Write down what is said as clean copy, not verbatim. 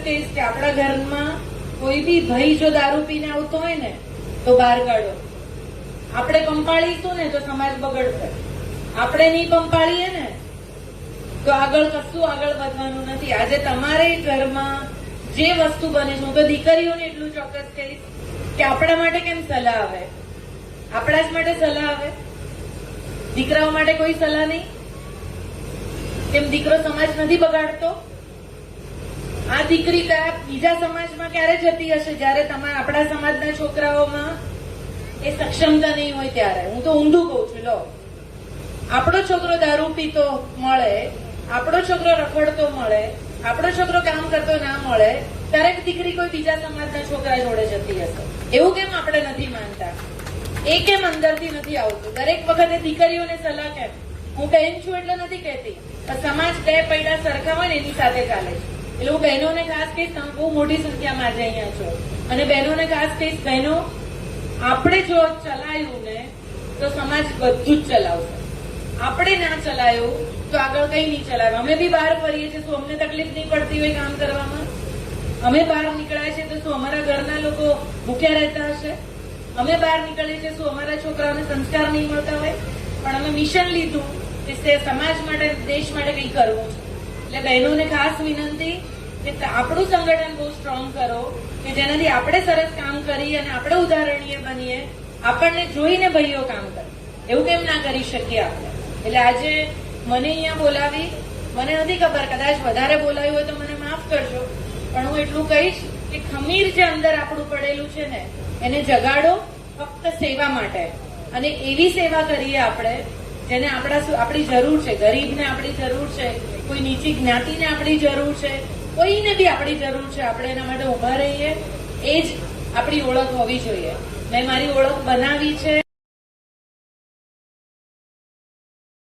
કહીશ કે આપણા ઘરમાં કોઈ બી ભાઈ જો દારૂ પીને આવતો હોય ને તો બહાર કાઢો. આપણે પંપાળીશું ને તો સમાજ બગડશે. આપણે નહીં પંપાળીએ ને તો આગળ કશું આગળ વધવાનું નથી. આજે તમારે ઘરમાં જે વસ્તુ બને છે, હું તો દીકરીઓને એટલું ચોક્કસ કહીશ કે આપણા માટે કેમ સલાહ આવે? આપણા જ માટે સલાહ આવે, દીકરાઓ માટે કોઈ સલાહ નહીં? કેમ દીકરો સમાજ નથી બગાડતો? આ દીકરી બીજા સમાજમાં ક્યારે જતી હશે? જયારે આપણા સમાજના છોકરાઓમાં એ સક્ષમતા નહીં હોય ત્યારે. હું તો ઊંધું કઉ છું. લો, આપણો છોકરો દારૂ પીતો મળે, આપણો છોકરો રખડતો મળે, આપણો છોકરો કામ કરતો ના મળે, દરેક દીકરી કોઈ બીજા સમાજના છોકરા જોડે જતી હશે. એવું કેમ આપણે નથી માનતા? એ કેમ અંદરથી નથી આવતું? દરેક વખતે દીકરીઓને સલાહ કેમ? હું બહેન છું એટલે નથી કહેતી, સમાજ બે પૈડા સરખા હોય ને એની સાથે ચાલે છે. એટલે હું બહેનોને ખાસ કહીશ, તમે બહુ મોટી સંખ્યામાં આજે અહીંયા છો, અને બહેનોને ખાસ કહીશ, બહેનો આપણે જો ચલાયું ને તો સમાજ બધું જ ચલાવશે. આપણે ના ચલાયું તો આગળ કઈ નહીં ચલાવે. અમે બી બહાર ફરીએ છીએ, શું અમને તકલીફ નહીં પડતી હોય કામ કરવામાં? અમે બહાર નીકળ્યા છીએ તો શું અમારા ઘરના લોકો ભૂખ્યા રહેતા હશે? અમે બહાર નીકળીએ છીએ, શું અમારા છોકરાઓને સંસ્કાર નહીં મળતા હોય? પણ અમે મિશન લીધું કે સમાજ માટે, દેશ માટે કંઈ કરવું છે. એટલે બહેનોને ખાસ વિનંતી કે આપણું સંગઠન બહુ સ્ટ્રોંગ કરો કે જેનાથી આપણે સરસ કામ કરીએ અને આપણે ઉદાહરણીય બનીએ. આપણને જોઈને ભાઈઓ કામ કરે, એવું કેમ ના કરી શકીએ આપણે? એટલે આજે મને અહીંયા બોલાવી, મને નથી ખબર, કદાચ વધારે બોલાવ્યું હોય તો મને માફ કરજો, પણ હું એટલું કહીશ કે ખમીર જે અંદર આપણું પડેલું છે ને એને જગાડો, ફક્ત સેવા માટે. અને એવી સેવા કરીએ આપણે જેને આપણી જરૂર છે. ગરીબને આપણી જરૂર છે, કોઈ નીચી જ્ઞાતિને આપણી જરૂર છે, કોઈને બી આપણી જરૂર છે. આપણે એના માટે ઉભા રહીએ, એ જ આપણી ઓળખ હોવી જોઈએ. મેં મારી ઓળખ બનાવી છે.